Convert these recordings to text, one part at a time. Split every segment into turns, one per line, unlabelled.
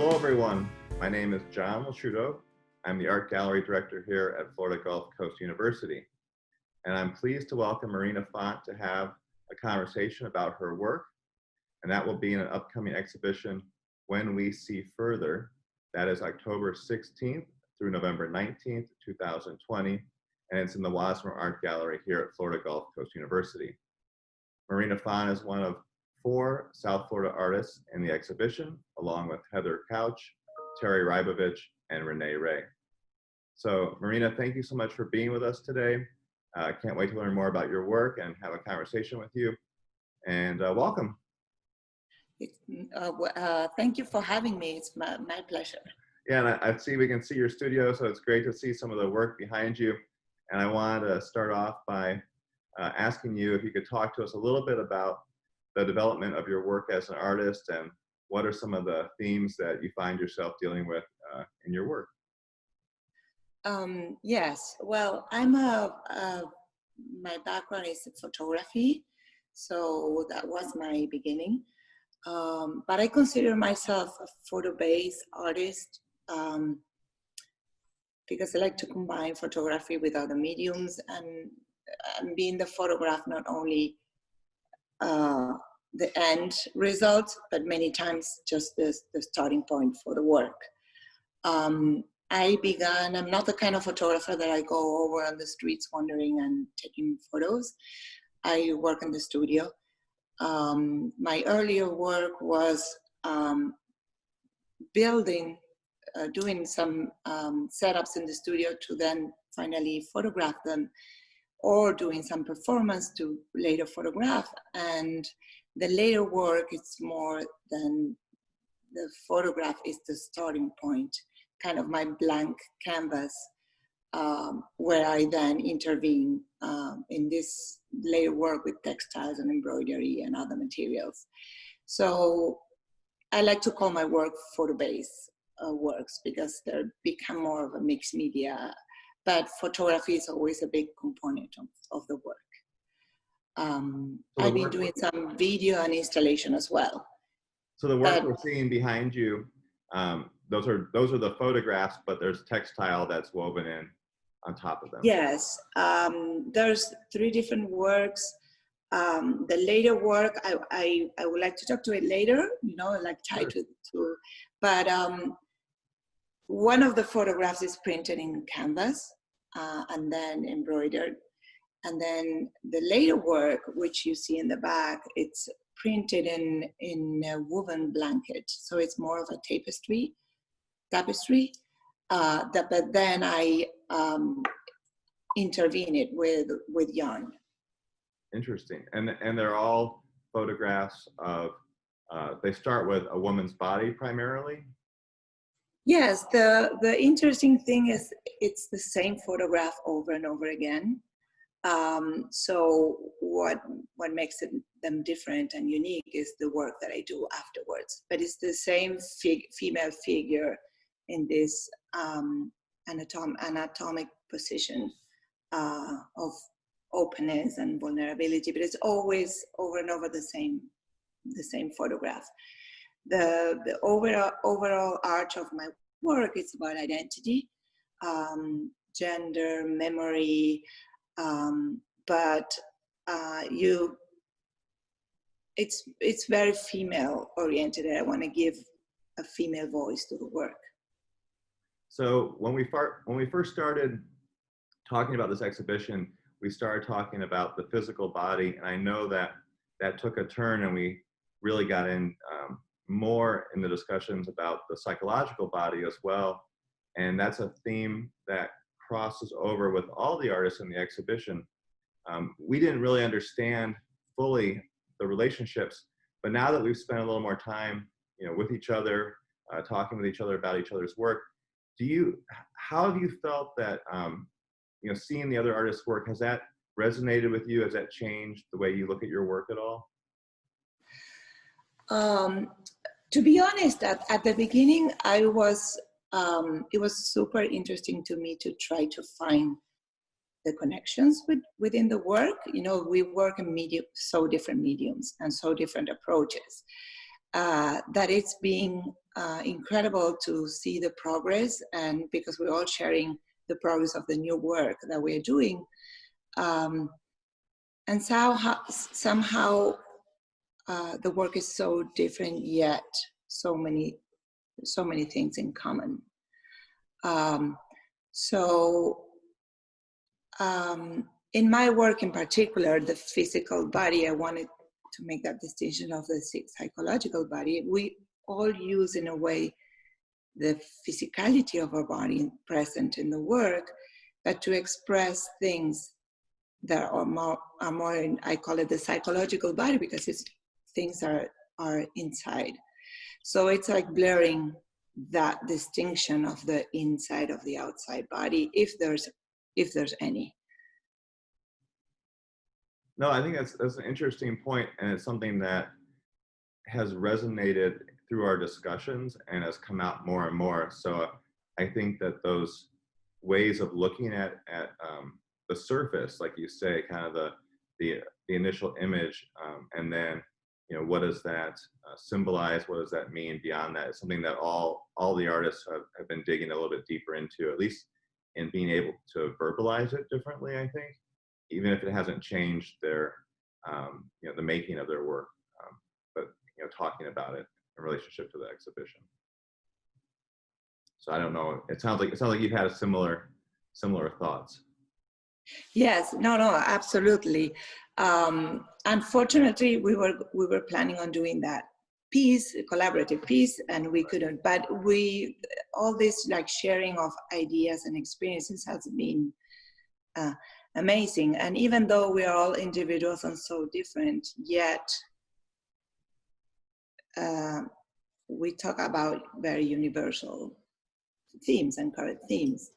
Hello, everyone. My name is John Loscuito. I'm the Art Gallery Director here at Florida Gulf Coast University. And I'm pleased to welcome Marina Font to have a conversation about her work. And that will be in an upcoming exhibition, When We See Further. That is October 16th through November 19th, 2020. And it's in the Wasmer Art Gallery here at Florida Gulf Coast University. Marina Font is one of 4 South Florida artists in the exhibition, along with Heather Couch, Terry Rybovich, and Renee Ray. So Marina, thank you so much for being with us today. I can't wait to learn more about your work and have a conversation with you. And welcome.
Thank you for having me. It's my pleasure.
Yeah, and I see we can see your studio, so it's great to see some of the work behind you. And I wanted to start off by asking you if you could talk to us a little bit about the development of your work as an artist, and what are some of the themes that you find yourself dealing with in your work?
Yes, well, my background is photography, so that was my beginning. But I consider myself a photo-based artist because I like to combine photography with other mediums, and being the photograph not only the end result, but many times just the starting point for the work. I'm not the kind of photographer that I go over on the streets wandering and taking photos. I work in the studio. My earlier work was doing some setups in the studio to then finally photograph them, or doing some performance to later photograph. And the later work, it's more than the photograph is the starting point, kind of my blank canvas, where I then intervene in this later work with textiles and embroidery and other materials. So I like to call my work photo-based works because they become more of a mixed media, but photography is always a big component of the work. I've been doing some video and installation as well.
So the work we're seeing behind you, those are the photographs, but there's textile that's woven in on top of them.
Yes, there's 3 different works. The later work, I would like to talk to it later, like tied to, but one of the photographs is printed in canvas and then embroidered. And then the later work, which you see in the back, it's printed in a woven blanket. So it's more of a tapestry. But then I intervene it with yarn.
Interesting. And they're all photographs of, they start with a woman's body primarily?
Yes, the interesting thing is it's the same photograph over and over again. So what makes them different and unique is the work that I do afterwards. But it's the same female figure in this anatomic position of openness and vulnerability. But it's always over and over the same photograph. The overall arch of my work is about identity, gender, memory, but it's very female oriented. I want to give a female voice to the work.
So when we first started talking about this exhibition, we started talking about the physical body, and I know that took a turn, and we really got in more in the discussions about the psychological body as well. And that's a theme that crosses over with all the artists in the exhibition. We didn't really understand fully the relationships, but now that we've spent a little more time, with each other, talking with each other about each other's work, how have you felt that, seeing the other artists' work, has that resonated with you? Has that changed the way you look at your work at all?
To be honest, at the beginning, it was super interesting to me to try to find the connections within the work. We work in so different mediums and so different approaches, that it's being incredible to see the progress, and because we're all sharing the progress of the new work that we're doing. And somehow the work is so different, yet so many things in common. In my work in particular, the physical body, I wanted to make that distinction of the psychological body. We all use, in a way, the physicality of our body present in the work, but to express things that are more in, I call it the psychological body, because things are inside. So it's like blurring that distinction of the inside of the outside body, if there's any.
No, I think that's an interesting point, and it's something that has resonated through our discussions and has come out more and more. So I think that those ways of looking at the surface, like you say, kind of the initial image, and then, you know, what does that symbolize? What does that mean beyond that? It's something that all the artists have been digging a little bit deeper into, at least in being able to verbalize it differently, I think, even if it hasn't changed their, you know, the making of their work, but, you know, talking about it in relationship to the exhibition. So I don't know. It sounds like you've had a similar thoughts.
Yes, no, absolutely. Unfortunately, we were planning on doing that piece, a collaborative piece, and we couldn't. But all this like sharing of ideas and experiences has been amazing. And even though we are all individuals and so different, yet we talk about very universal themes and current themes.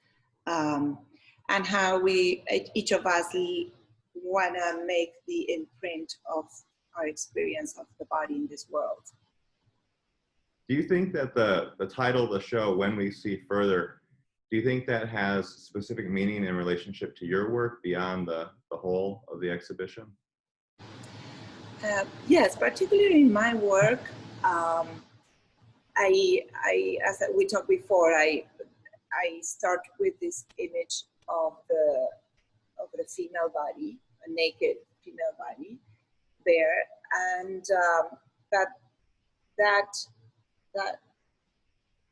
And how each of us want to make the imprint of our experience of the body in this world.
Do you think that the title of the show, When We See Further, do you think that has specific meaning in relationship to your work beyond the whole of the exhibition?
Yes, particularly in my work, as we talked before, I start with this image of the female body, a naked female body there, and that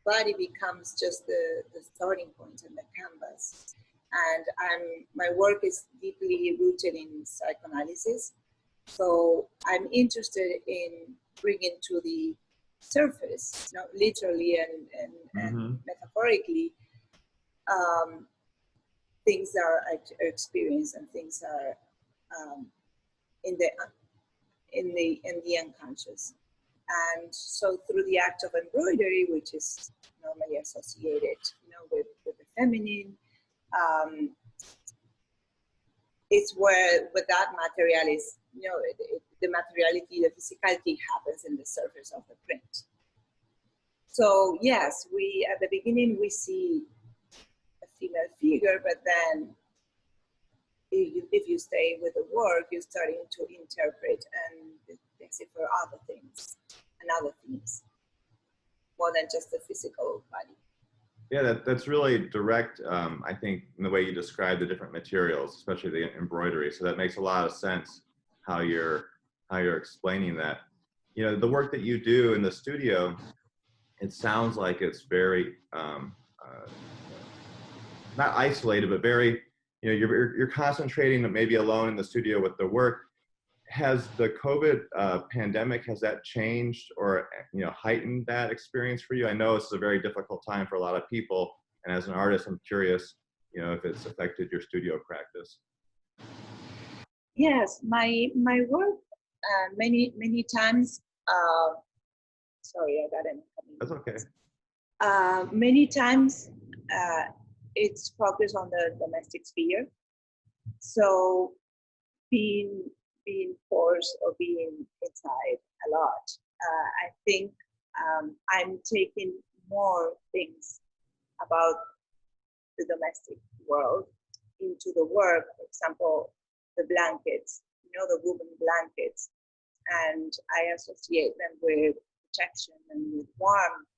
body becomes just the starting point and the canvas. And my work is deeply rooted in psychoanalysis, so I'm interested in bringing to the surface, you know, literally and metaphorically, things that are experienced and things are in the unconscious. And so through the act of embroidery, which is normally associated, you know, with the feminine, it's where that material is, you know, the materiality, the physicality happens in the surface of the print. So yes, at the beginning we see a female figure, but then if you stay with the work, you're starting to interpret and decipher other things and other themes, more than just the physical body.
Yeah, that's really direct, I think, in the way you describe the different materials, especially the embroidery. So that makes a lot of sense how you're explaining that. You know, the work that you do in the studio, it sounds like it's very not isolated, but very, you know, you're concentrating maybe alone in the studio with the work. Has the COVID pandemic, has that changed or, you know, heightened that experience for you? I know this is a very difficult time for a lot of people, and as an artist, I'm curious, you know, if it's affected your studio practice.
Yes, my work many times. Sorry, I got it.
That's okay.
Many times, it's focused on the domestic sphere. So being forced or being inside a lot, I think I'm taking more things about the domestic world into the work. For example, the blankets, you know, the woven blankets, and I associate them with protection and with warmth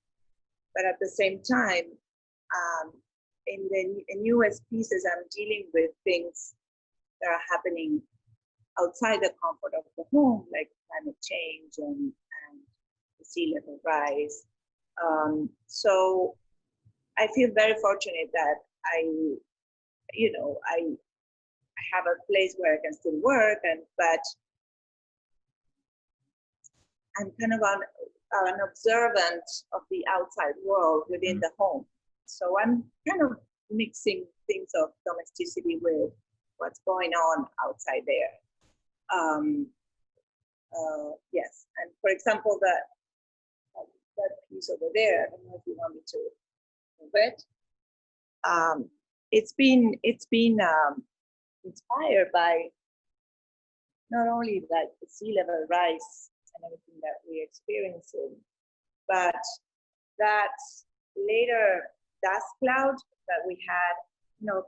but at the same time, in the newest pieces, I'm dealing with things that are happening outside the comfort of the home, like climate change and the sea level rise. So I feel very fortunate that I have a place where I can still work, but I'm kind of an observant of the outside world within the home. So I'm kind of mixing things of domesticity with what's going on outside there. Yes, and for example, that piece over there, I don't know if you want me to move it. It's been inspired by not only like the sea level rise and everything that we're experiencing, but that later dust cloud that we had,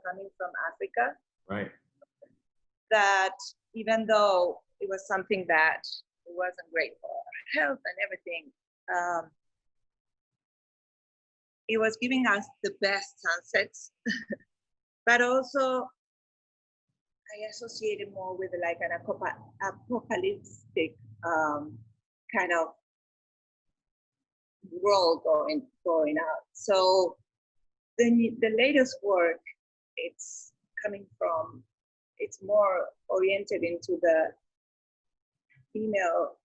coming from Africa.
Right.
That even though it was something that it wasn't great for our health and everything, it was giving us the best sunsets, but also I associated more with like an apocalyptic kind of world going out. So the latest work, it's more oriented into the female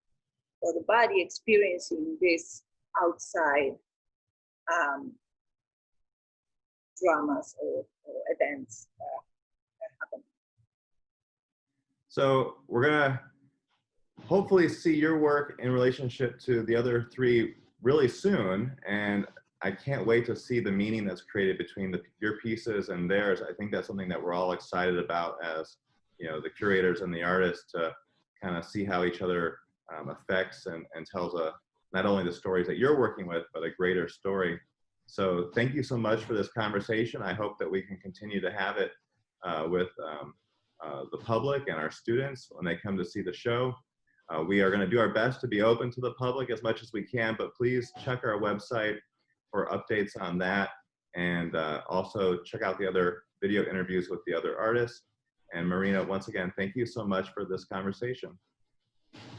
or the body experiencing this outside dramas or events that happen.
So we're gonna hopefully see your work in relationship to the other three really soon, and I can't wait to see the meaning that's created between your pieces and theirs. I think that's something that we're all excited about as the curators and the artists, to kind of see how each other affects and tells not only the stories that you're working with, but a greater story. So thank you so much for this conversation. I hope that we can continue to have it with the public and our students when they come to see the show. We are going to do our best to be open to the public as much as we can, but please check our website for updates on that, and also check out the other video interviews with the other artists. And Marina, once again, thank you so much for this conversation.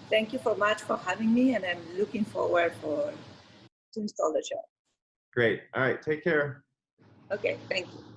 Thank you so much for having me, and I'm looking forward to install the show.
Great. All right. Take care.
Okay. Thank you.